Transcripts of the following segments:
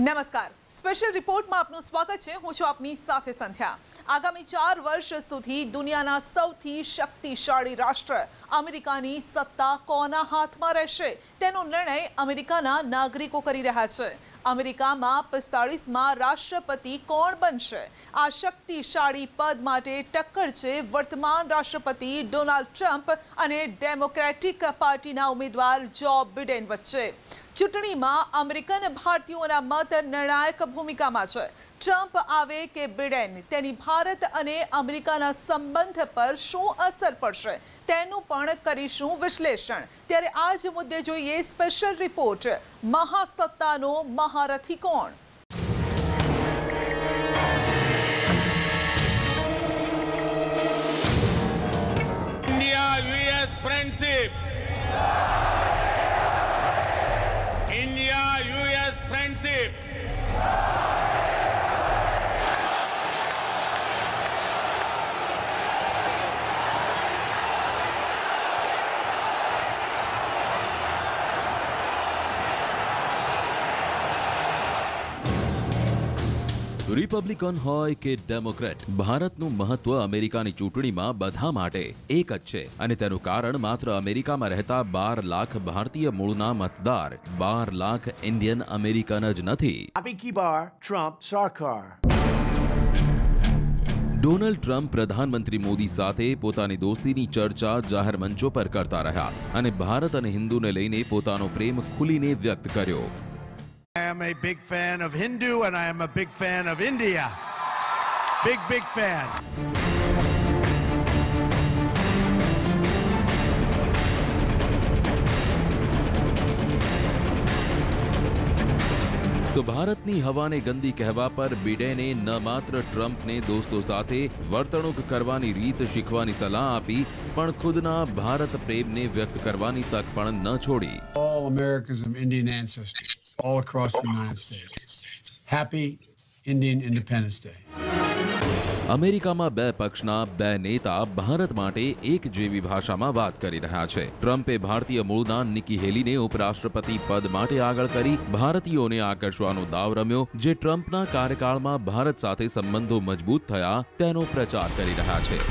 નમસ્કાર, સ્પેશિયલ રિપોર્ટમાં આપનું સ્વાગત છે. હું છું આપની સાથે સંધ્યા. આગામી 4 વર્ષ સુધી દુનિયાના સૌથી શક્તિશાળી રાષ્ટ્ર અમેરિકાની સત્તા કોના હાથમાં રહેશે તેનો નિર્ણય અમેરિકાના નાગરિકો કરી રહ્યા છે. અમેરિકામાં 45માં રાષ્ટ્રપતિ કોણ બનશે? આ શક્તિશાળી પદ માટે ટક્કર છે વર્તમાન રાષ્ટ્રપતિ ડોનાલ્ડ ટ્રમ્પ અને ડેમોક્રેટિક પાર્ટીના ઉમેદવાર જો બિડેન વચ્ચે. ચૂંટણીમાં અમેરિકન ભારતીયોના મત નિર્ણાયક ભૂમિકામાં છે. ટ્રમ્પ આવે કે બિડેન, તેની ભારત અને અમેરિકાના સંબંધ પર શું અસર પડશે તેનું પણ કરીશું વિશ્લેષણ. ત્યારે આ જ મુદ્દે જોઈએ સ્પેશિયલ રિપોર્ટ. મહાસત્તાનો મહારથી કોણ? India-US friendship. India-US friendship. Republican હોય કે ડેમોક્રેટ, ભારતનું મહત્વ અમેરિકાની ચૂંટણીમાં બધા માટે એક જ છે અને તેનું કારણ માત્ર અમેરિકામાં રહેતા 12 લાખ ભારતીય મૂળના મતદાર 12 લાખ ઇન્ડિયન અમેરિકન જ નથી. Abiki Bar, Trump, Sarkar. Donald Trump પ્રધાનમંત્રી મોદી સાથે પોતાની દોસ્તીની ચર્ચા જાહેર મંચો પર કરતા રહ્યા અને ભારત અને હિન્દુને લઈને પોતાનો પ્રેમ ખુલીને વ્યક્ત કર્યો. I am a big fan of Hindu and I am a big fan of India. Big fan. તો ભારતની હવાને ગંદી કહેવા પર બિડેને ન માત્ર ટ્રમ્પને દોસ્તો સાથે વર્તણૂક કરવાની રીત શીખવાની સલાહ આપી, પણ ખુદના ભારત પ્રેમને વ્યક્ત કરવાની તક પણ ન છોડી. All Americans of Indian ancestry, all across the United States. Happy Indian Independence Day. અમેરિકામાં બે પક્ષના બે નેતા ભારત માટે એક જેવી ભાષામાં વાત કરી રહ્યા છે. ટ્રમ્પે ભારતીય મૂળના નિકી હેલીને ઉપરાષ્ટ્રપતિ પદ માટે આગળ કરી ભારતીયોને આકર્ષવાનો દાવ રમ્યો, જે ટ્રમ્પના કાર્યકાળમાં ભારત સાથે સંબંધો મજબૂત થયા તેનો પ્રચાર કરી રહ્યા છે.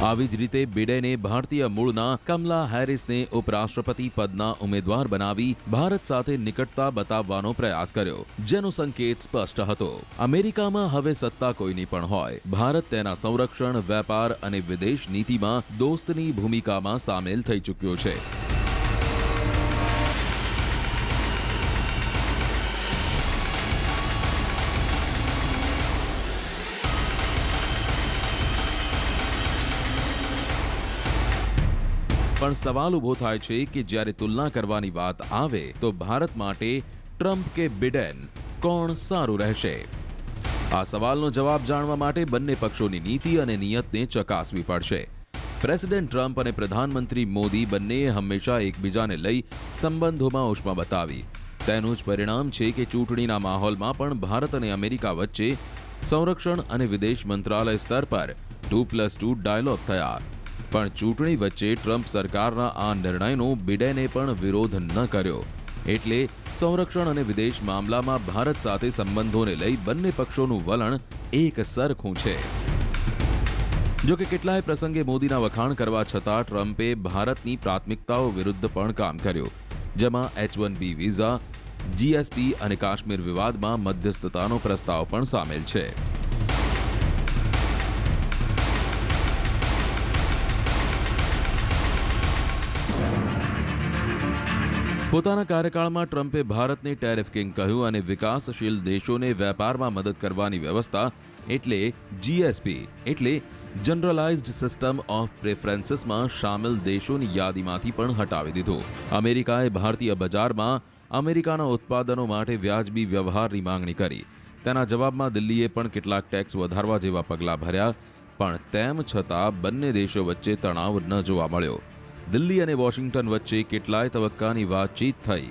આવી જ રીતે બિડેને ભારતીય મૂળના કમલા હેરિસને ઉપરાષ્ટ્રપતિ પદના ઉમેદવાર બનાવી ભારત સાથે નિકટતા બતાવવાનો પ્રયાસ કર્યો, જેનો સંકેત સ્પષ્ટ હતો. અમેરિકામાં હવે સત્તા કોઈની પણ હોય, ભારત તેના સંરક્ષણ, વેપાર અને વિદેશ નીતિમાં દોસ્તની ભૂમિકામાં સામેલ થઈ ચૂક્યો છે. પણ સવાલ ઊભો થાય છે કે જ્યારે તુલના કરવાની વાત આવે તો ભારત માટે ટ્રમ્પ કે બિડેન કોણ સારું રહેશે? આ સવાલનો જવાબ જાણવા માટે બંને પક્ષોની નીતિ અને નિયતને ચકાસવી પડશે. પ્રેસિડેન્ટ ટ્રમ્પ અને પ્રધાનમંત્રી મોદી બંનેએ હંમેશા એકબીજાને લઈ સંબંધોમાં ઉષ્મા બતાવી. તેનું જ પરિણામ છે કે ચૂંટણીના માહોલમાં પણ ભારત અને અમેરિકા વચ્ચે સંરક્ષણ અને વિદેશ મંત્રાલય સ્તર પર 2+2 ડાયલોગ થયા. પણ ચૂંટણી વચ્ચે ટ્રમ્પ સરકારના આ નિર્ણયનો બિડેને પણ વિરોધ ન કર્યો, એટલે સંરક્ષણ અને વિદેશ મામલામાં ભારત સાથે સંબંધોને લઈ બંને પક્ષોનું વલણ એક સરખું છે. જો કે કેટલાય પ્રસંગે મોદીના વખાણ કરવા છતાં ટ્રમ્પે ભારતની પ્રાથમિકતાઓ વિરુદ્ધ પણ કામ કર્યું, જેમાં H-1B વિઝા, GSP અને કાશ્મીર વિવાદમાં મધ્યસ્થતાનો પ્રસ્તાવ પણ સામેલ છે. પોતાના કાર્યકાળમાં ટ્રમ્પે ભારતને ટેરિફ કિંગ કહ્યું અને વિકાસશીલ દેશોને વેપારમાં મદદ કરવાની વ્યવસ્થા એટલે GSP એટલે જનરલાઇઝ્ડ સિસ્ટમ ઓફ પ્રેફરન્સીસમાં સામેલ દેશોની યાદીમાંથી પણ હટાવી દીધું. અમેરિકાએ ભારતીય બજારમાં અમેરિકાના ઉત્પાદનો માટે વ્યાજબી વ્યવહારની માંગણી કરી. તેના જવાબમાં દિલ્હીએ પણ કેટલાક ટેક્સ વધારવા જેવા પગલાં ભર્યા, પણ તેમ છતાં બંને દેશો વચ્ચે તણાવ ન જોવા મળ્યો. દિલ્હી અને વોશિંગ્ટન વચ્ચે કેટલાય તબક્કાની વાતચીત થઈ,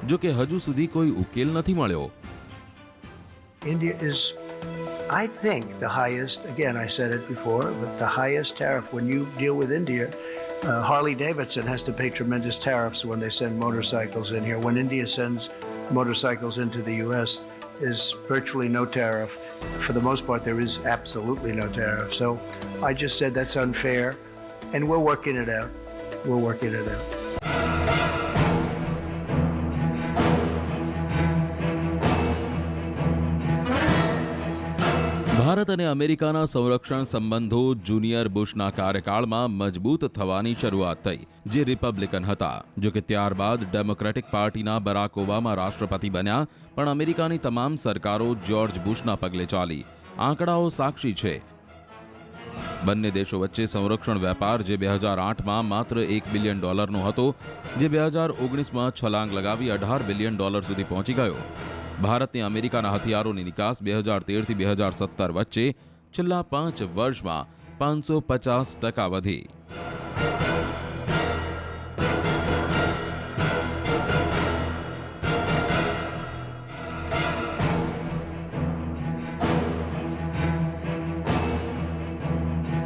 જો કે હજુ સુધી કોઈ ઉકેલ નથી મળ્યો. India is, I think, the highest, again, I said it before, but the highest tariff when you deal with India, Harley Davidson has to pay tremendous tariffs when they send motorcycles in here. When India sends motorcycles into the U.S., there's virtually no tariff. For the most part, there is absolutely no tariff. So I just said that's unfair, and we're working it out. We're working it out. Bharat અને અમેરિકાના સંરક્ષણ સંબંધો junior બુશના કાર્યકાળમાં મજબૂત થવાની શરૂઆત થઈ, જે Republican હતા. જો કે ત્યારબાદ ડેમોક્રેટિક પાર્ટીના બરાક ઓબામા રાષ્ટ્રપતિ બન્યા, પણ અમેરિકાની તમામ સરકારો જ્યોર્જ બુશના પગલે ચાલી. આંકડાઓ સાક્ષી છે. બંને દેશો વચ્ચે સંરક્ષણ વેપાર જે 2008માં માત્ર $1 બિલિયન હતો, જે 2019માં છલાંગ લગાવી $18 બિલિયન સુધી પહોંચી ગયો. ભારતને અમેરિકાના હથિયારોની નિકાસ 2013થી 2017 વચ્ચે છેલ્લા 5 વર્ષમાં 550% વધી.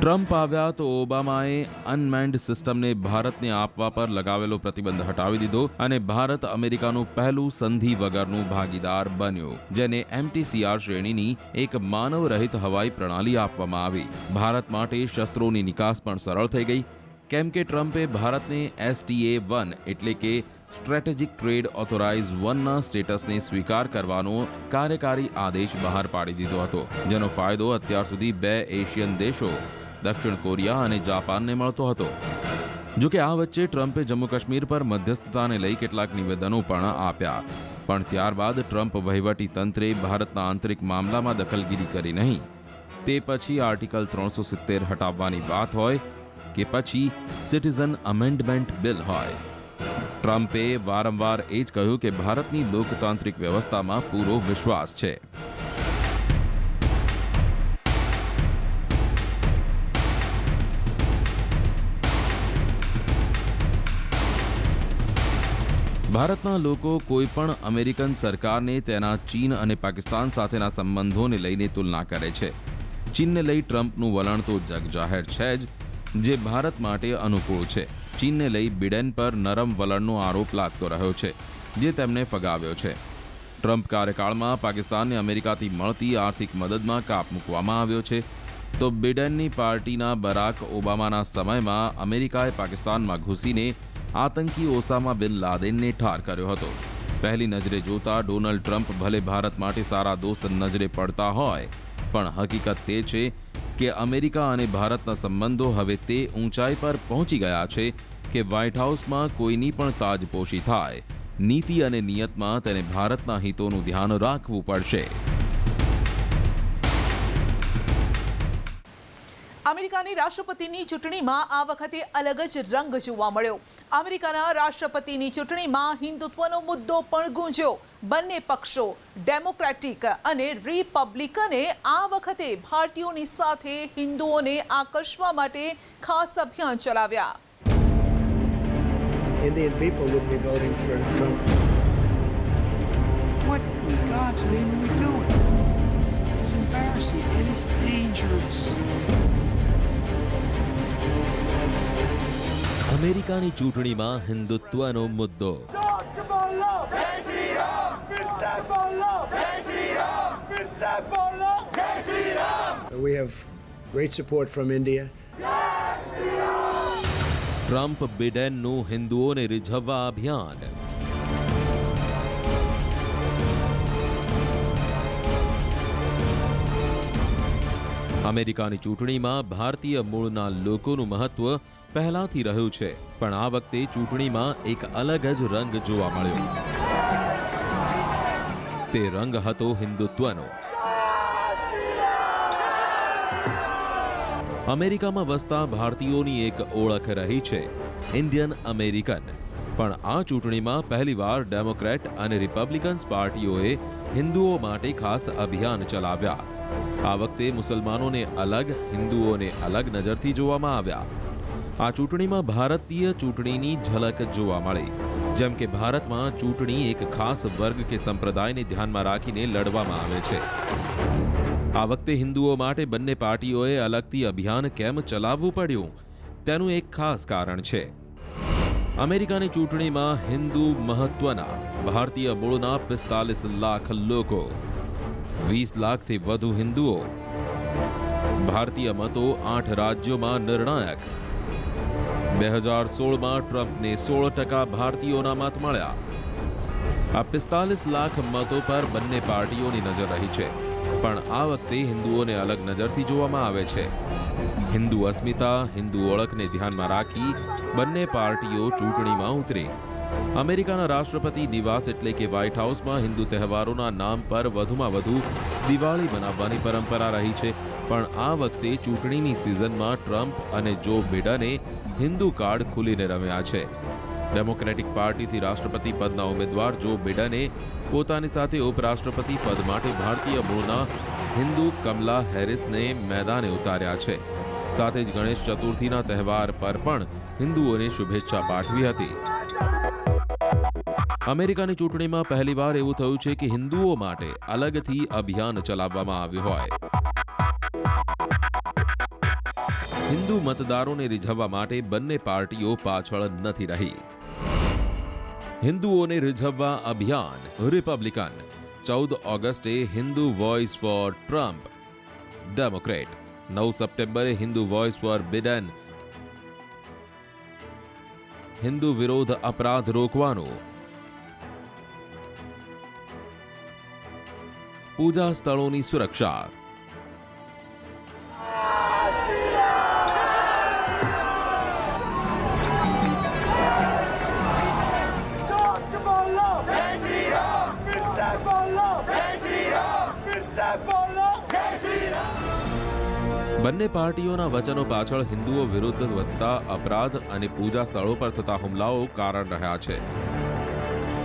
ટ્રમ્પ આવ્યા તો ઓબામાએ અનમેન્ડ સિસ્ટમને ભારતને આપવા પર લગાવેલો પ્રતિબંધ હટાવી દીધો અને ભારત અમેરિકાનું પહેલું સંધિ વગરનું ભાગીદાર બન્યું, જેને MTCR શ્રેણીની એક માનવરહિત હવાઈ પ્રણાલી આપવામાં આવી. ભારત માટે શસ્ત્રોની નિકાસ પણ સરળ થઈ ગઈ, કેમ કે ટ્રમ્પે ભારતને STA-1 એટલે કે સ્ટ્રેટેજિક ટ્રેડ ઓથોરાઇઝ 1ના સ્ટેટસને સ્વીકાર કરવાનો કાર્યકારી આદેશ બહાર પાડી દીધો હતો, જેનો ફાયદો અત્યાર સુધી 2 એશિયન દેશો દક્ષિણ કોરિયા અને જાપાનને મળતો હતો. જો કે આ વચ્ચે ટ્રમ્પે જમ્મુ કાશ્મીર પર મધ્યસ્થતાને લઈ કેટલાક નિવેદનો પણ આપ્યા, પણ ત્યારબાદ ટ્રમ્પ વહીવટી તંત્રે ભારતના આંતરિક મામલામાં દખલગીરી કરી નહીં. તે પછી આર્ટિકલ 370 હટાવવાની વાત હોય કે પછી સિટીઝન અમેન્ડમેન્ટ બિલ હોય, ટ્રમ્પે વારંવાર એ જ કહ્યું કે ભારતની લોકતાંત્રિક વ્યવસ્થામાં પૂરો વિશ્વાસ છે. ભારતના લોકો કોઈ પણ અમેરિકન સરકારને તેના ચીન અને પાકિસ્તાન સાથેના સંબંધોને લઈને તુલના કરે છે. ચીનને લઈ ટ્રમ્પનું વલણ તો જગજાહેર છે જ, જે ભારત માટે અનુકૂળ છે. ચીનને લઈ બિડેન પર નરમ વલણનો આરોપ લાગતો રહ્યો છે, જે તેમને ફગાવ્યો છે. ટ્રમ્પ કાર્યકાળમાં પાકિસ્તાનને અમેરિકાથી મળતી આર્થિક મદદમાં કાપ મૂકવામાં આવ્યો છે, તો બિડેનની પાર્ટીના બરાક ઓબામાના સમયમાં અમેરિકાએ પાકિસ્તાનમાં ઘૂસીને આતંકી ઓસામા બિન લાદેનને ઠાર કર્યો હતો. પહેલી નજરે જોતા ડોનાલ્ડ ટ્રમ્પ ભલે ભારત માટે સારા દોસ્ત નજરે પડતા હોય, પણ હકીકત તે છે કે અમેરિકા અને ભારતના સંબંધો હવે તે ઊંચાઈ પર પહોંચી ગયા છે કે વ્હાઇટ હાઉસમાં કોઈની પણ તાજપોશી થાય, નીતિ અને નિયતમાં તેને ભારતના હિતોનું ધ્યાન રાખવું પડશે. અમેરિકાની રાષ્ટ્રપતિની ચૂંટણીમાં આ વખતે અલગ જ રંગ જોવા મળ્યો. અમેરિકાના રાષ્ટ્રપતિની ચૂંટણીમાં હિન્દુત્વનો મુદ્દો પણ ગુંજ્યો. બંને પક્ષો ડેમોક્રેટિક અને રિપબ્લિકને આ વખતે ભારતીયોની સાથે હિન્દુઓને આકર્ષવા માટે ખાસ અભિયાન ચલાવ્યા. Indian people would be voting for Trump. What in God's name are we doing? It's embarrassing and it's dangerous. અમેરિકાની ચૂંટણીમાં હિન્દુત્વનો મુદ્દો. We have great support from India. Trump બિડેનનું હિન્દુઓને રીઝવવા અભિયાન. અમેરિકાની ચૂંટણીમાં ભારતીય મૂળના લોકોનું મહત્વ પહેલાથી રહ્યું છે, પણ આ વખતે ચૂંટણીમાં એક અલગ જ રંગ જોવા મળ્યો. તે રંગ હતો હિન્દુત્વનો. અમેરિકામાં વસતા ભારતીયોની એક ઓળખ રહી છે, ઇન્ડિયન અમેરિકન. પણ આ ચૂંટણીમાં પહેલીવાર ડેમોક્રેટ અને રિપબ્લિકન્સ પાર્ટીઓએ હિન્દુઓ માટે ખાસ અભિયાન ચલાવ્યા. આ વખતે મુસલમાનોને અલગ, હિન્દુઓને અલગ નજરથી જોવામાં આવ્યા. આ ચૂંટણીમાં ભારતીય ચૂંટણીની ઝલક જોવા મળી, જેમ કે ભારતમાં ચૂંટણી એક ખાસ વર્ગ કે સંપ્રદાયને ધ્યાનમાં રાખીને લડવામાં આવે છે. આ વખતે હિન્દુઓ માટે બંને પાર્ટીઓએ અલગથી અભિયાન કેમ ચલાવવું પડ્યું, તેનું એક ખાસ કારણ છે. અમેરિકાની ચૂંટણીમાં હિન્દુ મહત્વના ભારતીય મૂળના 45 લાખ લોકો, 20 લાખથી વધુ હિન્દુઓ, ભારતીય મતો 8 રાજ્યોમાં નિર્ણાયક. 2016માં ટ્રમ્પને 16% ભારતીયોના મત મળ્યા. આ 45 લાખ મતો પર બંને પાર્ટીઓની નજર રહી છે, પણ આ વખતે હિન્દુઓને અલગ નજરથી જોવામાં આવે છે. હિન્દુ અસ્મિતા, હિન્દુ ઓળખને ધ્યાનમાં રાખી બંને પાર્ટીઓ ચૂંટણીમાં ઉતરી. અમેરિકાના રાષ્ટ્રપતિ નિવાસ એટલે કે વ્હાઇટ હાઉસમાં હિન્દુ તહેવારોના નામ પર વધુમાં વધુ દિવાળી મનાવવાની પરંપરા રહી છે, પણ આ વખતે ચૂંટણીની સિઝનમાં ટ્રમ્પ અને જો બિડને હિન્દુ કાર્ડ ખુલીને રમ્યા છે. ડેમોક્રેટિક પાર્ટીથી રાષ્ટ્રપતિ પદના ઉમેદવાર જો બિડને પોતાની સાથે ઉપરાષ્ટ્રપતિ પદ માટે ભારતીય મૂળના હિન્દુ કમલા હેરિસને મેદાને ઉતાર્યા છે. સાથે જ ગણેશ ચતુર્થીના તહેવાર પર પણ હિન્દુઓને શુભેચ્છા પાઠવી હતી. અમેરિકાની ચૂંટણીમાં પહેલીવાર એવું થયું છે કે હિન્દુઓ માટે અલગથી અભિયાન ચલાવવામાં આવ્યું હોય. હિન્દુ મતદારોને રીઝવવા માટે બંને પાર્ટીઓ પાછળ નથી રહી. હિન્દુઓને રીઝવવા અભિયાન રિપબ્લિકન. 14 ઓગસ્ટે Hindu voice for Trump Democrat. 9 સપ્ટેમ્બરે Hindu voice for Biden. Hindu વિરોધ અપરાધ રોકવાનું. પૂજા સ્થળોની સુરક્ષા. બંને પાર્ટીઓના વચનો પાછળ હિન્દુઓ વિરુદ્ધ વધતા અપરાધ અને પૂજા સ્થળો પર થતા હુમલાઓ કારણ રહ્યા છે.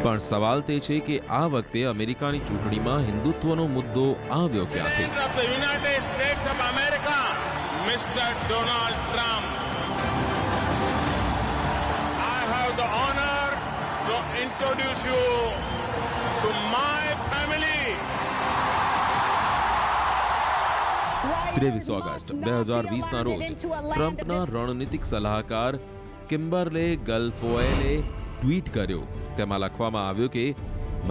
પણ સવાલ તે છે કે આ વખતે અમેરિકાની ચૂંટણીમાં હિન્દુત્વનો મુદ્દો આવ્યો ક્યાંથી? United states of America mister Donald Trump. I have the honor to introduce you to my family. 23 August 2020ના રોજ ટ્રમ્પના રણનીતિક સલાહકાર કિમ્બરલે ગલ્ફોએલે ટ્વીટ કર્યું. તેમાં લખવામાં આવ્યું કે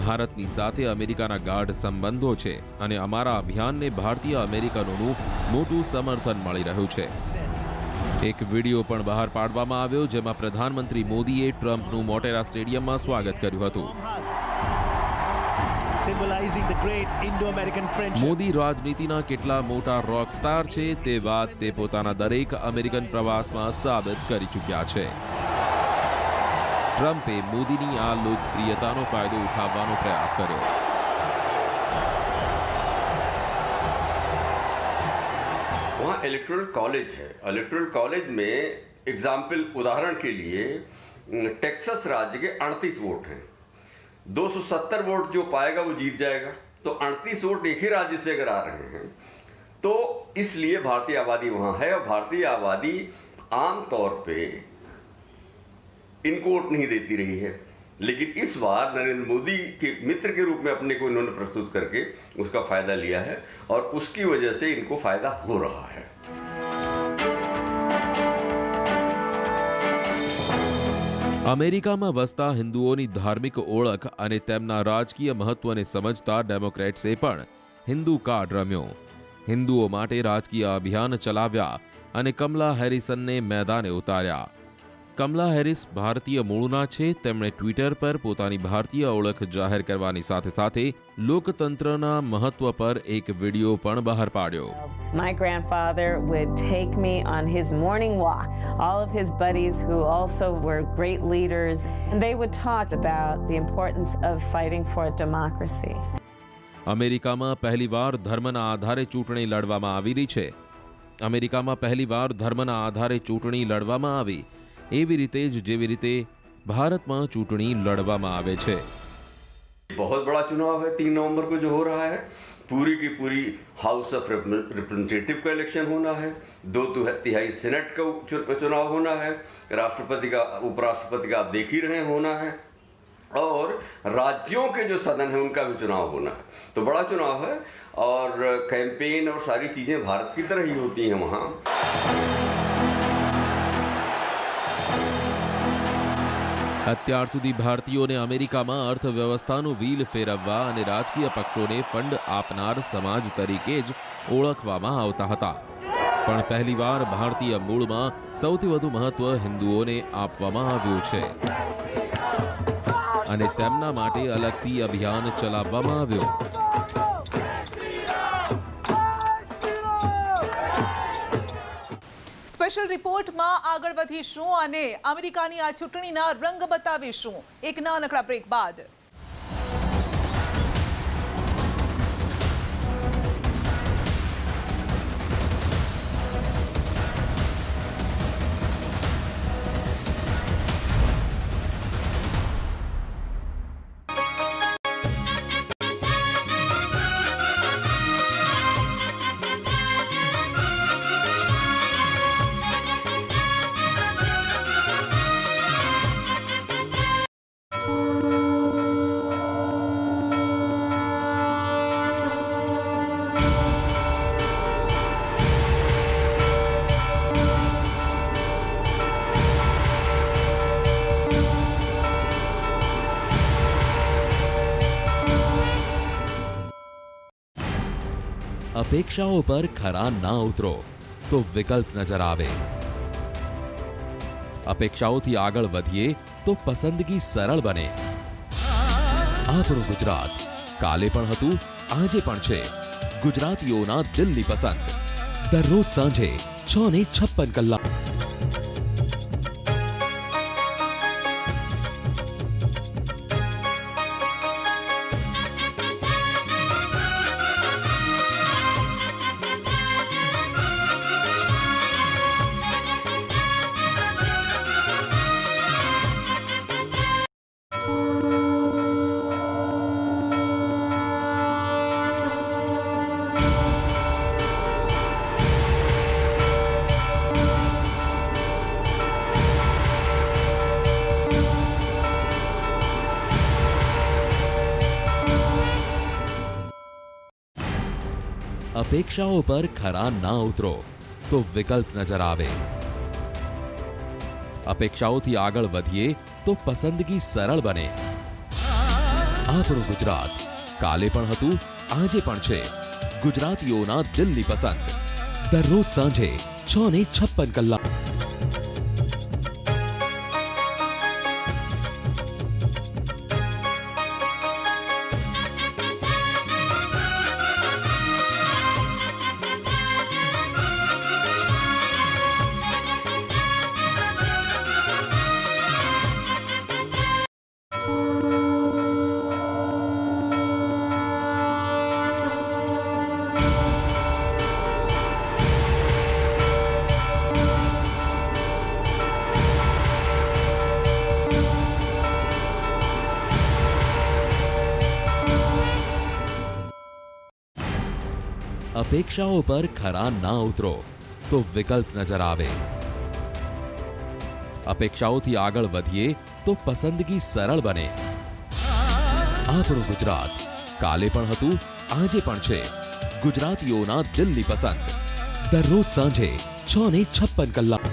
ભારતની સાથે અમેરિકાના ગાઢ સંબંધો છે અને અમારા અભિયાનને ભારતીય અમેરિકનોનું મોટું સમર્થન મળી રહ્યું છે. એક વિડીયો પણ બહાર પાડવામાં આવ્યો જેમાં પ્રધાનમંત્રી મોદીએ ટ્રમ્પનું મોટેરા સ્ટેડિયમમાં સ્વાગત કર્યું હતું. મોદી રાજનીતિના કેટલા મોટા રોક સ્ટાર છે તે વાત તે પોતાના દરેક અમેરિકન પ્રવાસમાં સાબિત કરી ચૂક્યા છે. ટ્રમ્પે મોદીની આ લોકપ્રિયતાનો ફાયદો ઉઠાવવાનો પ્રયાસ કર્યો. वहाँ इलेक्टोरल कॉलेज है. इलेक्टोरल कॉलेज में एग्जाम्पल उदाहरण के लिए टेक्सास राज्य के 38 वोट हैं. 270 वोट जो पाएगा वो जीत जाएगा. तो 38 वोट एक ही राज्य से अगर आ रहे हैं तो इसलिए भारतीय आबादी वहाँ है और भारतीय आबादी आमतौर पे इनको वोट नहीं देती रही है. लेकिन इस बार नरेंद्र मोदी के मित्र के रूप में अपने को इन्होंने प्रस्तुत करके उसका फायदा लिया है और उसकी वजह से इनको फायदा हो रहा है. અમેરિકામાં વસતા હિન્દુઓની ધાર્મિક ઓળખ અને તેમના રાજકીય મહત્વને સમજતા ડેમોક્રેટ્સે પણ હિન્દુ કાર્ડ રમ્યો. હિન્દુઓ માટે રાજકીય અભિયાન ચલાવ્યા અને કમલા હેરિસનને મેદાને ઉતાર્યા. કમલા હેરિસ ભારતીય મૂળના છે. તેમણે ટ્વિટર પર પોતાની ભારતીય ઓળખ જાહેર કરવાની સાથે સાથે લોકતંત્રના મહત્વ પર એક વિડીયો પણ બહાર પાડ્યો. My grandfather would take me on his morning walk. All of his buddies who also were great leaders, and they would talk about the importance of fighting for democracy. અમેરિકામાં પહેલીવાર ધર્મના આધારે ચૂંટણી લડવામાં આવી રહી છે. અમેરિકામાં પહેલીવાર ધર્મના આધારે ચૂંટણી લડવામાં આવી એવી રીતે જ જેવી રીતે ભારતમાં ચૂંટણી લડવામાં આવે છે. बहुत बड़ा चुनाव है 3 नवंबर को जो हो रहा है. पूरी की पूरी हाउस ऑफ रिप्रेजेंटेटिव का इलेक्शन होना है. 2/3 सेनेट का चुनाव होना है. राष्ट्रपति का उपराष्ट्रपति का आप देख ही रहे होना है. और राज्यों के जो सदन है उनका भी चुनाव होना है. तो बड़ा चुनाव है और कैंपेन और सारी चीजें भारत की तरह ही होती हैं वहाँ. અત્યાર સુધી ભારતીયોને અમેરિકામાં અર્થવ્યવસ્થાનું વ્હીલ ફેરવવા અને રાજકીય પક્ષોને ફંડ આપનાર સમાજ તરીકે જ ઓળખવામાં આવતા હતા, પણ પહેલીવાર ભારતીય મૂળમાં સૌથી વધુ મહત્વ હિન્દુઓને આપવામાં આવ્યું છે અને તેમના માટે અલગથી અભિયાન ચલાવવામાં આવ્યું. સ્પેશિયલ રિપોર્ટમાં આગળ વધીશું અને અમેરિકાની આ ચૂંટણીના રંગ બતાવીશું એક નાનકડા બ્રેક બાદ. અપેક્ષાઓ પર ખરા ના ઉતરો તો વિકલ્પ નજર આવે. અપેક્ષાઓથી આગળ વધીએ તો પસંદગી સરળ બને. આપણું ગુજરાત કાલે પણ હતું, આજે પણ છે. ગુજરાતીઓના દિલની પસંદ. દરરોજ સાંજે 6:56 કલાક. અપેક્ષાઓ પર ખરા ના ઉતરો તો વિકલ્પ નજર આવે. અપેક્ષાઓથી આગળ વધીએ તો પસંદગી સરળ બને. આપણું ગુજરાત કાલે પણ હતું, આજે પણ છે. ગુજરાતીઓના દિલની પસંદ. દરરોજ સાંજે 6:56 કલાક. અપેક્ષાઓ પર ખરા ના ઉતરો તો વિકલ્પ નજર આવે. અપેક્ષાઓથી આગળ વધીએ તો પસંદગી સરળ બને. આપણું ગુજરાત કાલે પણ હતું, આજે પણ છે. ગુજરાતીઓના દિલની પસંદ. દરરોજ સાંજે 6:56 કલાક.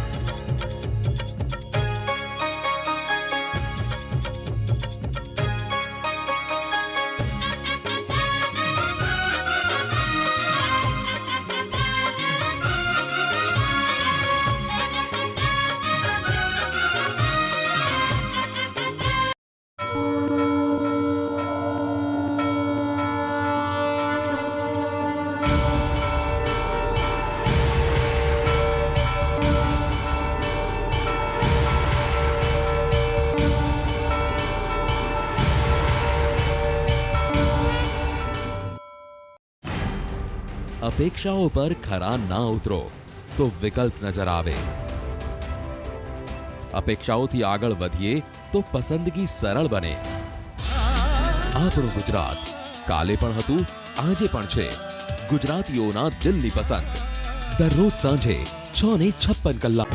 અપેક્ષાઓ પર ખરા ના ઉતરો તો વિકલ્પ નજર આવે. અપેક્ષાઓથી આગળ વધીએ તો પસંદગી સરળ બને. આપણું ગુજરાત કાલે પણ હતું, આજે પણ છે. ગુજરાતીઓના દિલની પસંદ. દરરોજ સાંજે 6:56 કલાક.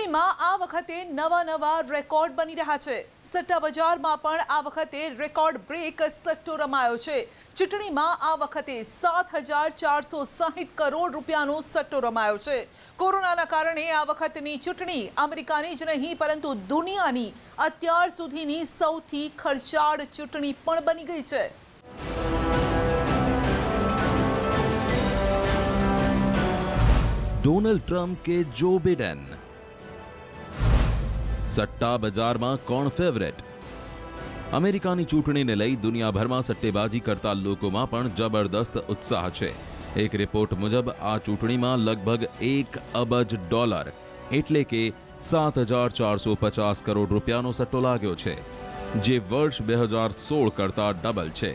ચૂંટણીમાં આ વખતે નવા રેકોર્ડ બની રહ્યા છે. સટ્ટા બજારમાં પણ આ વખતે રેકોર્ડ બ્રેક સટ્ટો રમાયો છે. ચૂંટણીમાં આ વખતે 7,460 કરોડ રૂપિયાનો સટ્ટો રમાયો છે. કોરોનાના કારણે આ વખતની ચૂંટણી અમેરિકાની જ નહીં પરંતુ દુનિયાની અત્યાર સુધીની સૌથી ખર્ચાળ ચૂંટણી પણ બની ગઈ છે. ડોનાલ્ડ ટ્રમ્પ કે જો બિડેન, સટ્ટા બજારમાં કોણ ફેવરેટ? અમેરિકાની ચૂંટણીને લઈ દુનિયાભરમાં સટ્ટેબાજી કરતા લોકોમાં પણ જબરદસ્ત ઉત્સાહ છે. એક રિપોર્ટ મુજબ આ ચૂંટણીમાં લગભગ $1 અબજ એટલે કે 7,450 કરોડ રૂપિયાનો સટ્ટો લાગ્યો છે, જે વર્ષ 2016 કરતા ડબલ છે.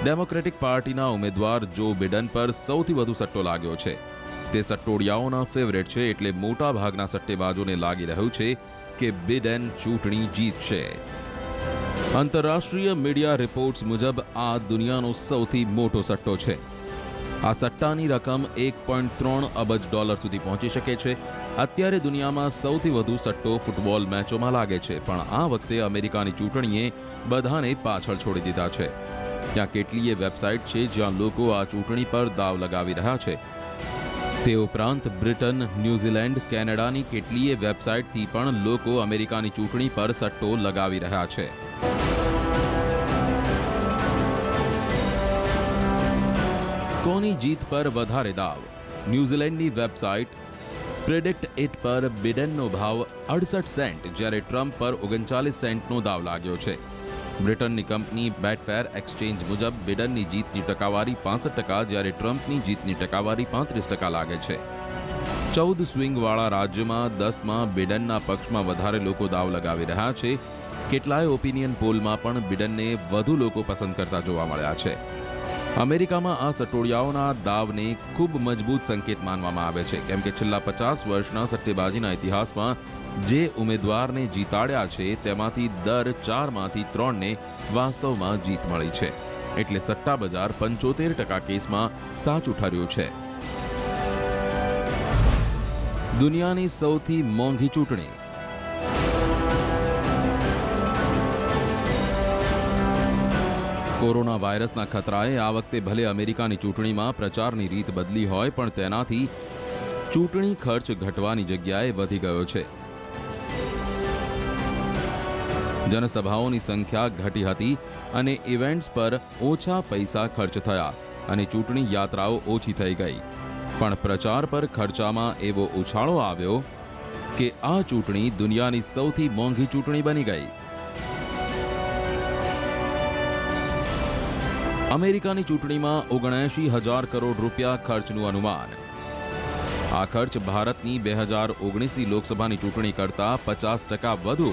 ડેમોક્રેટિક પાર્ટીના ઉમેદવાર જો બિડન પર સૌથી વધુ સટ્ટો લાગ્યો છે. તે સટ્ટોડિયાઓના ફેવરેટ છે, એટલે મોટા ભાગના સટ્ટેબાજોને લાગી રહ્યું છે કે બિડેન ચૂંટણી જીતશે. આંતરરાષ્ટ્રીય મીડિયા રિપોર્ટ્સ મુજબ આ દુનિયાનો સૌથી મોટો સટ્ટો છે. આ સટ્ટાની રકમ $1.3 અબજ સુધી પહોંચી શકે છે. અત્યારે દુનિયામાં સૌથી વધુ સટ્ટો ફૂટબોલ મેચોમાં લાગે છે, પણ આ વખતે અમેરિકાની ચૂંટણીએ બધાને પાછળ છોડી દીધા છે. ત્યાં કેટલીય વેબસાઇટ છે જ્યાં લોકો આ ચૂંટણી પર દાવ લગાવી રહ્યા છે. તે ઉપરાંત બ્રિટન, ન્યૂઝીલેન્ડ, કેનેડાની કેટલીય વેબસાઇટથી પણ લોકો અમેરિકાની ચૂંટણી પર સટ્ટો લગાવી રહ્યા છે. કોની જીત પર વધારે દાવ? ન્યૂઝીલેન્ડની વેબસાઇટ પ્રેડિક્ટ ઇટ પર બિડેનનો ભાવ 68 સેન્ટ, જ્યારે ટ્રમ્પ પર 39 સેન્ટનો દાવ લાગ્યો છે. બ્રિટનની કંપની બેટફેર એક્સચેન્જ મુજબ બિડનની જીતની ટકાવારી 65%, જ્યારે ટ્રમ્પની જીતની ટકાવારી 35% લાગે છે. 14 સ્વિંગવાળા રાજ્યોમાં 10માં બિડનના પક્ષમાં વધારે લોકો દાવ લગાવી રહ્યા છે. કેટલાય ઓપિનિયન પોલમાં પણ બિડનને વધુ લોકો પસંદ કરતા જોવા મળ્યા છે. અમેરિકામાં આ સટ્ટોડિયાઓના દાવને ખૂબ મજબૂત સંકેત માનવામાં આવે છે, કેમ કે છેલ્લા 50 વર્ષના સટ્ટેબાજીના ઇતિહાસમાં જે ઉમેદવારને જીતાડ્યા છે તેમાંથી દર 4માંથી 3ને વાસ્તવમાં જીત મળી છે. એટલે સટ્ટા બજાર 75% કેસમાં સાચું ઠર્યું છે. દુનિયાની સૌથી મોંઘી ચૂંટણી. કોરોના વાયરસના ખતરાએ આ વખતે ભલે અમેરિકાની ચૂંટણીમાં પ્રચારની રીત બદલી હોય, પણ તેનાથી ચૂંટણી ખર્ચ ઘટવાની જગ્યાએ વધી ગયો છે. જનસભાઓની સંખ્યા ઘટી હતી અને ઇવેન્ટ્સ પર ઓછા પૈસા ખર્ચ થયા અને ચૂંટણી યાત્રાઓ ઓછી થઈ ગઈ. પણ પ્રચાર પર ખર્ચામાં એવો ઉછાળો આવ્યો કે આ ચૂંટણી દુનિયાની સૌથી મોંઘી ચૂંટણી બની ગઈ. અમેરિકાની ચૂંટણીમાં 79,000 કરોડ રૂપિયા ખર્ચનું અનુમાન. આ ખર્ચ ભારતની 2019ની લોકસભાની ચૂંટણી કરતા 50% વધુ.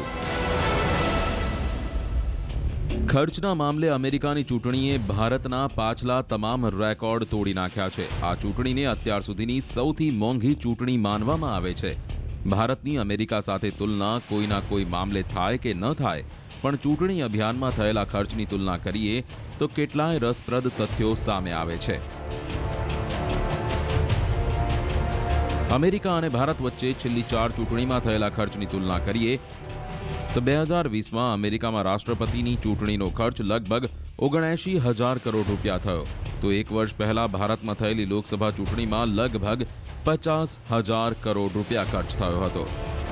ખર્ચના મામલે અમેરિકાની ચૂંટણીએ ભારતના પાછલા તમામ રેકોર્ડ તોડી નાખ્યા છે. આ ચૂંટણીને અત્યાર સુધીની સૌથી મોંઘી ચૂંટણી માનવામાં આવે છે. ભારતની અમેરિકા સાથે તુલના કોઈના કોઈ મામલે થાય કે ન થાય, પણ ચૂંટણી અભિયાનમાં થયેલા ખર્ચની તુલના કરીએ તો કેટલાય રસપ્રદ તથ્યો સામે આવે છે. અમેરિકા અને ભારત વચ્ચે છેલ્લી 4 ચૂંટણીમાં થયેલા ખર્ચની તુલના કરીએ તો 2020માં અમેરિકામાં રાષ્ટ્રપતિની ચૂંટણીનો ખર્ચ લગભગ 79,000 કરોડ રૂપિયા થયો, તો એક વર્ષ પહેલા ભારતમાં થયેલી લોકસભા ચૂંટણીમાં લગભગ 50,000 કરોડ રૂપિયા ખર્ચ થયો હતો.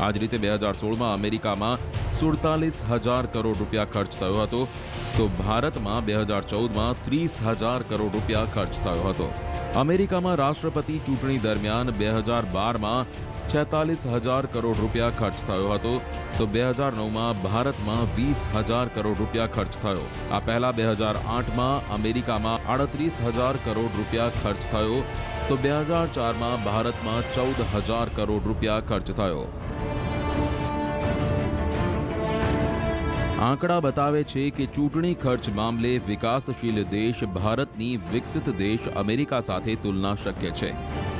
આ જ રીતે 2016માં અમેરિકામાં 47,000 કરોડ રૂપિયા ખર્ચ થયો હતો, તો ભારતમાં 2014માં 30,000 કરોડ રૂપિયા ખર્ચ થયો હતો. અમેરિકામાં રાષ્ટ્રપતિ ચૂંટણી દરમિયાન 2012માં 46,000 કરોડ રૂપિયા ખર્ચ થયો હતો, તો 2009માં ભારતમાં 20,000 કરોડ રૂપિયા ખર્ચ થયો. આ પહેલા 2008માં અમેરિકામાં 38,000 કરોડ રૂપિયા ખર્ચ થયો, તો 2004માં ભારતમાં 14,000 કરોડ રૂપિયા ખર્ચ થયો. આંકડા બતાવે છે કે ચૂંટણી ખર્ચ મામલે વિકાસશીલ દેશ ભારતની વિકસિત દેશ અમેરિકા સાથે તુલના શક્ય છે.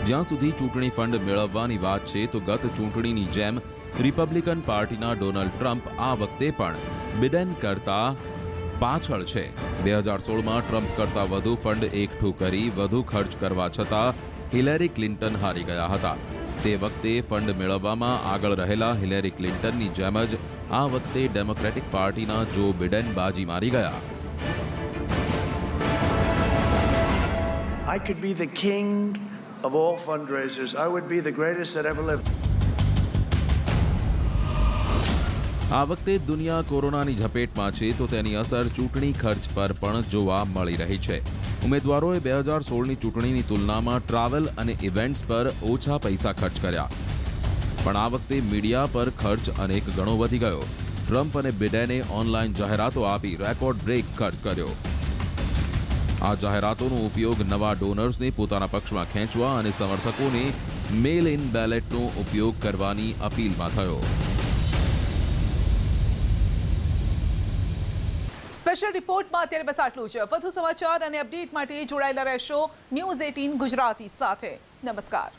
જ્યાં સુધી ચૂંટણી ફંડ મેળવવાની વાત છે, તો ગત ચૂંટણીની જેમ રિપબ્લિકન પાર્ટીના ડોનાલ્ડ ટ્રમ્પ આ વખતે પણ બિડેન કરતા પાછળ છે. 2016માં ટ્રમ્પ કરતા વધુ ફંડ એકઠું કરી વધુ ખર્ચ કરવા છતાં હિલેરી ક્લિન્ટન હારી ગયા હતા. તે વખતે ફંડ મેળવવામાં આગળ રહેલા હિલેરી ક્લિન્ટનની જેમ જ આ વખતે ડેમોક્રેટિક પાર્ટીના જો બિડેન બાજી મારી ગયા. I could be the king of all fundraisers. I would be the greatest that ever lived. આ વખતે દુનિયા કોરોનાની ઝપેટમાં છે તો તેની અસર ચૂંટણી ખર્ચ પર પણ જોવા મળી રહી છે. ઉમેદવારોએ 2016ની ચૂંટણીની તુલનામાં ટ્રાવેલ અને ઇવેન્ટ્સ પર ઓછા પૈસા ખર્ચ કર્યા, પણ આ વખતે મીડિયા પર ખર્ચ અનેક ગણો વધી ગયો. ટ્રમ્પ અને બિડેને ઓનલાઈન જાહેરાતો આપી રેકોર્ડ બ્રેક ખર્ચ કર્યો. આ જાહેરાતોનો ઉપયોગ નવા ડોનર્સને પોતાના પક્ષમાં ખેંચવા અને સમર્થકોને મેલ ઇન બેલેટનો ઉપયોગ કરવાની અપીલમાં થયો. સ્પેશિયલ રિપોર્ટમાં અત્યારે બસ આટલું છે. વધુ સમાચાર અને અપડેટ માટે જોડાયેલા રહેશો ન્યૂઝ 18 ગુજરાતી સાથે. નમસ્કાર.